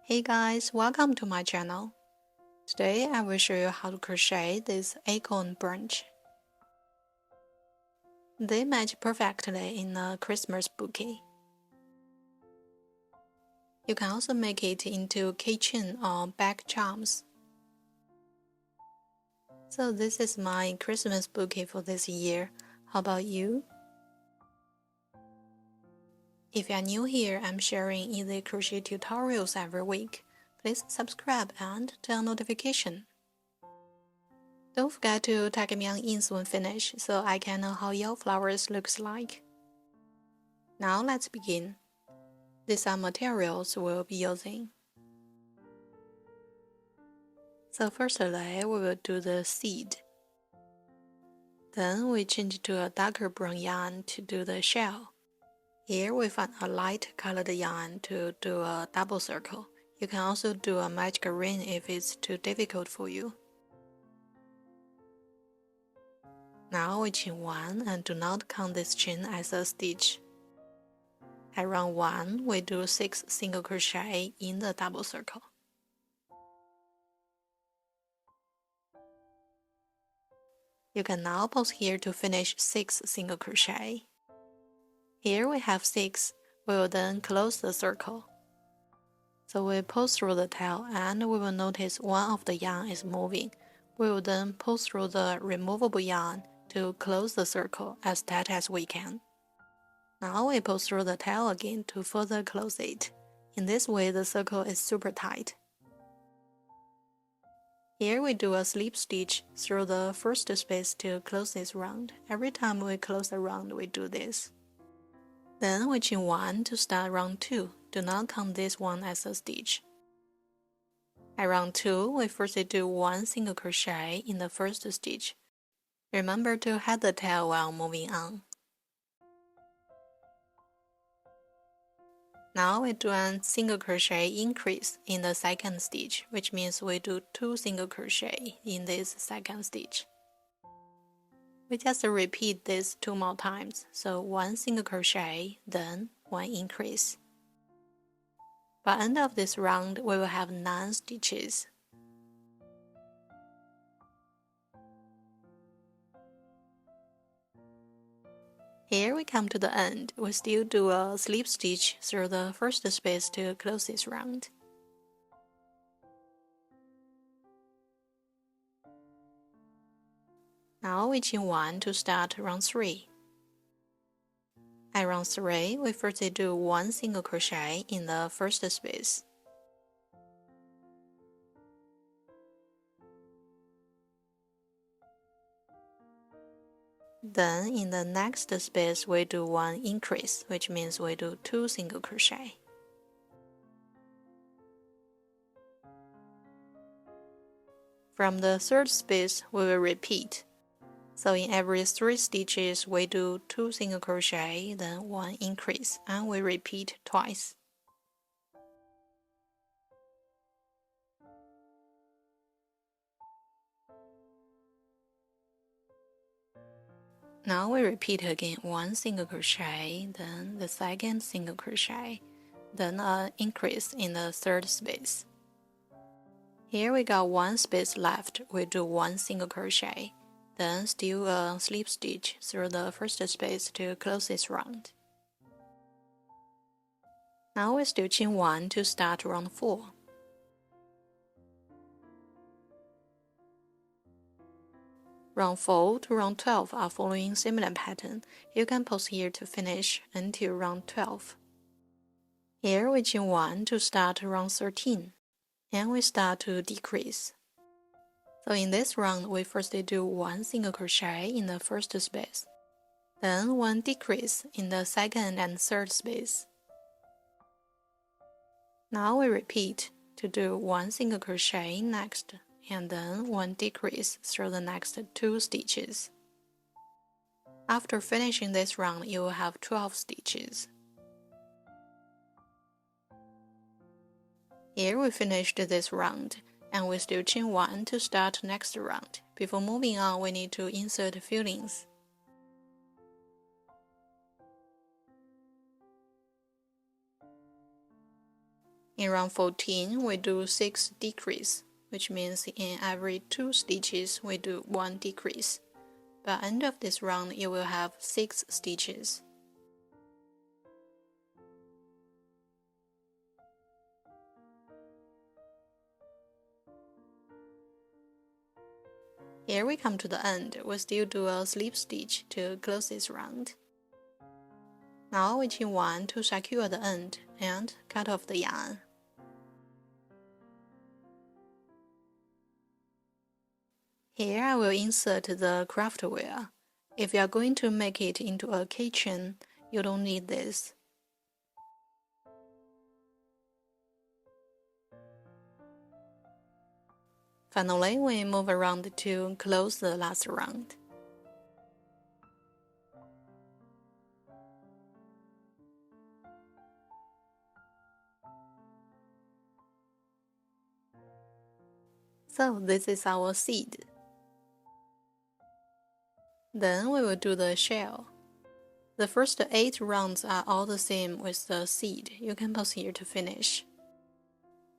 Hey guys, welcome to my channel. Today I will show you how to crochet this Acorn Brunch. They match perfectly in a Christmas bouquet. You can also make it into keychain or bag charms. So this is my Christmas bouquet for this year. How about you? If you are new here, I'm sharing easy crochet tutorials every week. Please subscribe and turn on notification. Don't forget to tag me on Ins when finished so I can know how your flowers looks like. Now let's begin. These are materials we'll be using. So firstly, we will do the seed. Then we change to a darker brown yarn to do the shell. Here we find a light colored yarn to do a double circle. You can also do a magic ring if it's too difficult for you. Now we chain 1 and do not count this chain as a stitch. At round 1, we do 6 single crochet in the double circle. You can now pause here to finish 6 single crochet. Here we have 6, we will then close the circle. So we pull through the tail and we will notice one of the yarn is moving. We will then pull through the removable yarn to close the circle as tight as we can. Now we pull through the tail again to further close it. In this way the circle is super tight. Here we do a slip stitch through the first space to close this round. Every time we close a round we do this. Then we chain 1 to start round 2. Do not count this one as a stitch. At round 2, we first do 1 single crochet in the first stitch. Remember to head the tail while moving on. Now we do a single crochet increase in the second stitch, which means we do 2 single crochet in this second stitch. We just repeat this 2 more times, so 1 single crochet, then 1 increase. By the end of this round, we will have 9 stitches. Here we come to the end. We still do a slip stitch through the first space to close this round. Now we chain 1 to start round 3. At round 3, we first do 1 single crochet in the first space. Then in the next space we do 1 increase, which means we do 2 single crochet. From the third space we will repeat. So in every 3 stitches we do 2 single crochet, then 1 increase, and we repeat twice. Now we repeat again 1 single crochet, then the second single crochet, then an increase in the third space. Here we got 1 space left, we do 1 single crochet, then still a slip stitch through the first space to close this round. Now we still chain 1 to start round 4. Round 4 to round 12 are following similar pattern. You can pause here to finish until round 12. Here we chain 1 to start round 13, and we start to decrease. So in this round, we first do 1 single crochet in the first space, then 1 decrease in the second and third space. Now we repeat to do 1 single crochet next, and then 1 decrease through the next 2 stitches. After finishing this round, you will have 12 stitches. Here we finished this round, and we still chain 1 to start next round. Before moving on, we need to insert fillings. In round 14, we do 6 decrease, which means in every 2 stitches we do 1 decrease. By the end of this round, you will have 6 stitches. Here we come to the end. We still do a slip stitch to close this round. Now we chain 1 to secure the end and cut off the yarn. Here I will insert the craft wheel. If you are going to make it into a keychain, you don't need this. Finally, we move around to close the last round. So this is our seed. Then we will do the shell. The first 8 rounds are all the same with the seed. You can pause here to finish.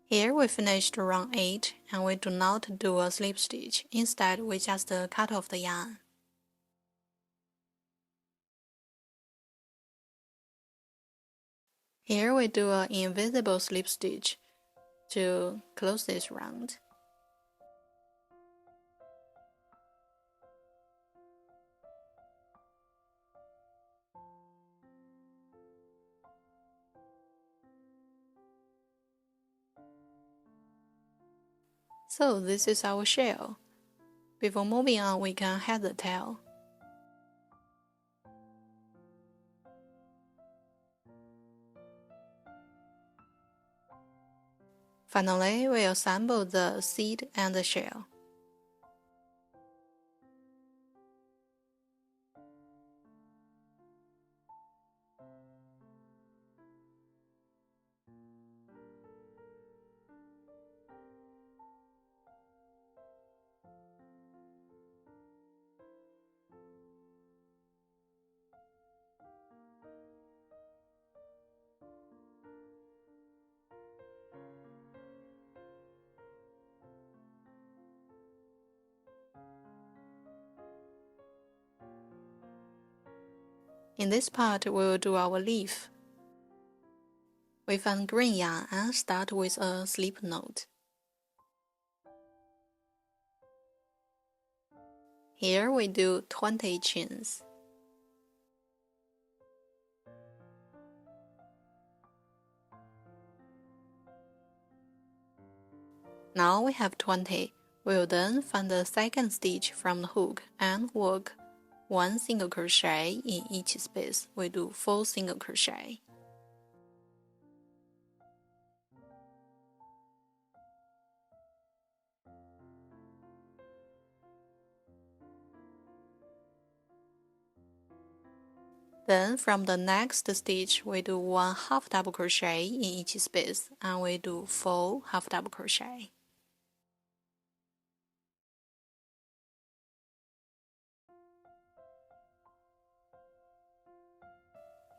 Here we finished round 8 and we do not do a slip stitch. Instead, we just cut off the yarn. Here we do an invisible slip stitch to close this round. So this is our shell. Before moving on, we can head the tail. Finally, we assemble the seed and the shell. In this part, we will do our leaf. We find green yarn and start with a slip knot. Here we do 20 chains. Now we have 20. We will then find the second stitch from the hook and work 1 single crochet in each space. We do 4 single crochet. Then from the next stitch, we do 1 half double crochet in each space and we do 4 half double crochet.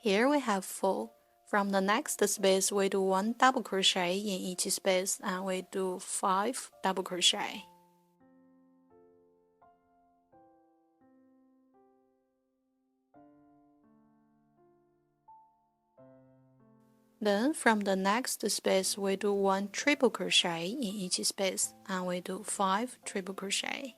Here we have 4. From the next space, we do 1 double crochet in each space and we do 5 double crochet. Then from the next space, we do 1 triple crochet in each space and we do 5 triple crochet.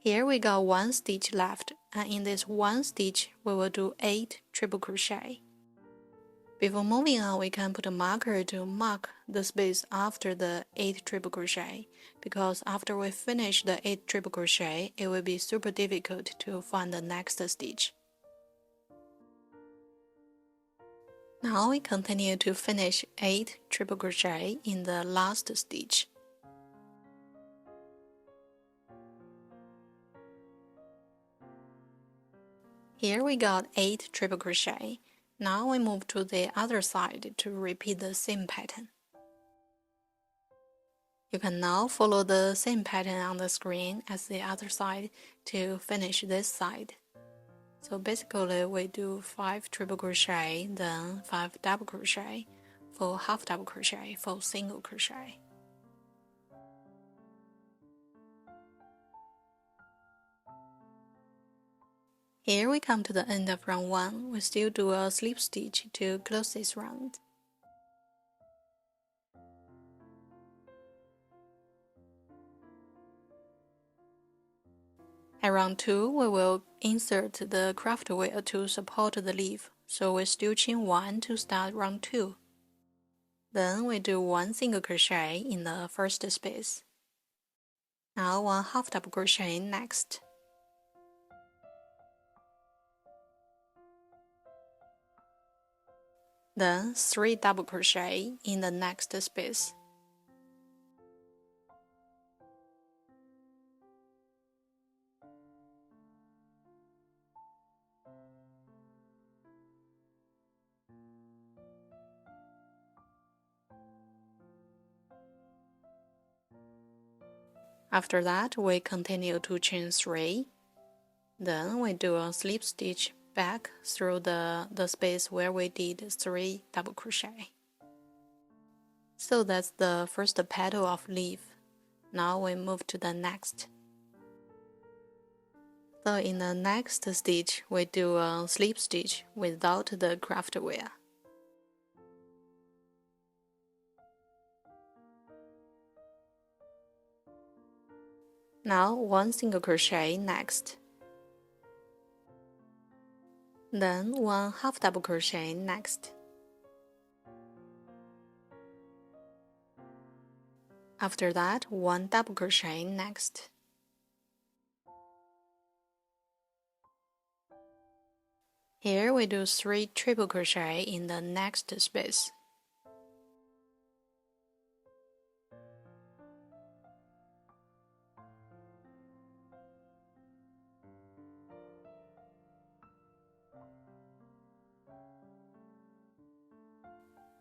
Here we got 1 stitch left, and in this 1 stitch we will do 8 triple crochet. Before moving on, we can put a marker to mark the space after the 8 triple crochet, because after we finish the 8 triple crochet, it will be super difficult to find the next stitch. Now we continue to finish 8 triple crochet in the last stitch. Here we got 8 triple crochet. Now we move to the other side to repeat the same pattern. You can now follow the same pattern on the screen as the other side to finish this side. So basically we do 5 triple crochet, then 5 double crochet, 4 half double crochet, 4 single crochet. Here we come to the end of round 1. We still do a slip stitch to close this round. At round 2, we will insert the craft wheel to support the leaf, so we still chain 1 to start round 2. Then we do 1 single crochet in the first space. Now 1 half double crochet next. Then 3 double crochet in the next space. After that, we continue to chain 3. Then we do a slip stitch back through the space where we did 3 double crochet. So that's the first petal of leaf. Now we move to the next. So in the next stitch, we do a slip stitch without the craft wheel. Now 1 single crochet next. Then 1 half double crochet next. After that, 1 double crochet next. Here we do 3 triple crochet in the next space.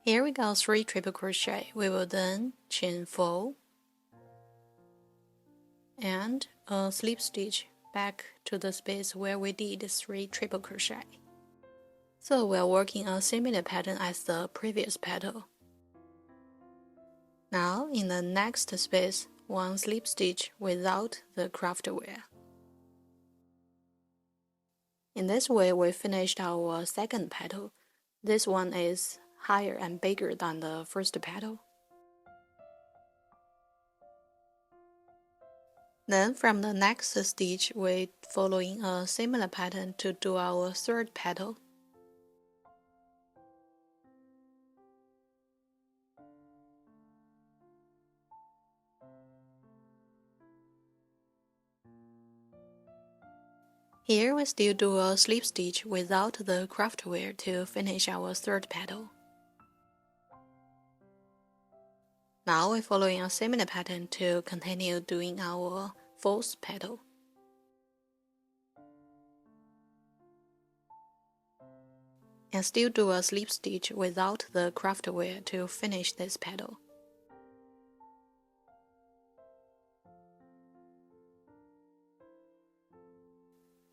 Here we got 3 triple crochet. We will then chain 4 and a slip stitch back to the space where we did 3 triple crochet. So we are working a similar pattern as the previous petal. Now in the next space, 1 slip stitch without the craft wheel. In this way, we finished our second petal. This one is higher and bigger than the first petal. Then from the next stitch, we following a similar pattern to do our third petal. Here we still do a slip stitch without the craft wheel to finish our third petal. Now we're following a similar pattern to continue doing our fourth petal. And still do a slip stitch without the craft wheel to finish this petal.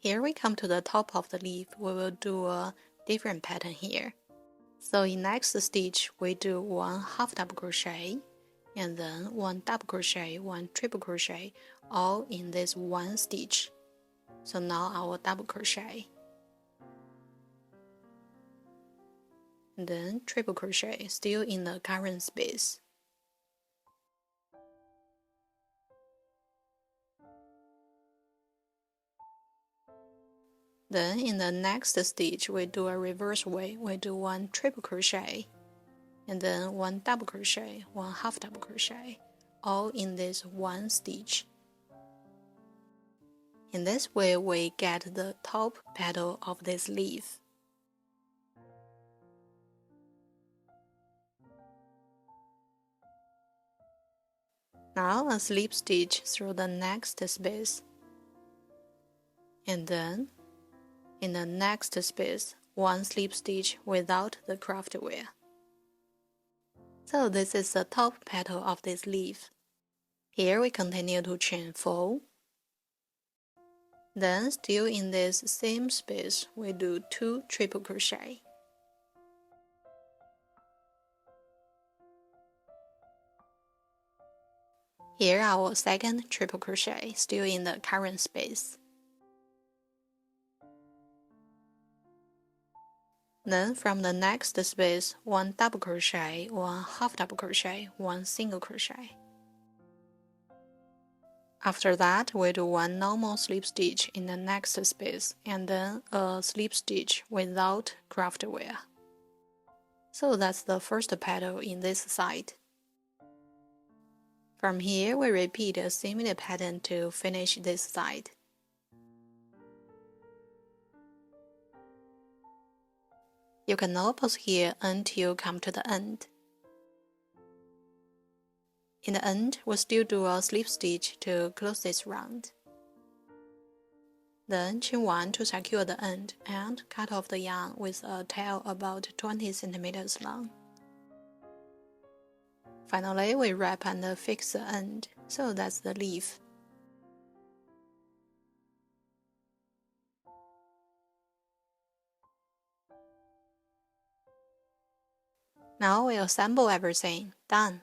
Here we come to the top of the leaf. We will do a different pattern here. So in next stitch, we do 1 half double crochet, and then 1 double crochet, 1 triple crochet, all in this one stitch. So now our double crochet. And then triple crochet, still in the current space. Then in the next stitch, we do a reverse way. We do 1 triple crochet, and then 1 double crochet, 1 half double crochet, all in this one stitch. In this way, we get the top petal of this leaf. Now a slip stitch through the next space, and then in the next space, 1 slip stitch without the craft wheel. So this is the top petal of this leaf. Here we continue to chain 4. Then, still in this same space, we do 2 triple crochet. Here our second triple crochet, still in the current space. Then from the next space, 1 double crochet, 1 half double crochet, 1 single crochet. After that, we do 1 normal slip stitch in the next space, and then a slip stitch without craft wheel. So that's the first petal in this side. From here, we repeat a similar pattern to finish this side. You can now pause here until you come to the end. In the end, we'll still do a slip stitch to close this round. Then chain 1 to secure the end and cut off the yarn with a tail about 20 cm long. Finally, we wrap and fix the end, so that's the leaf. Now we assemble everything. Done!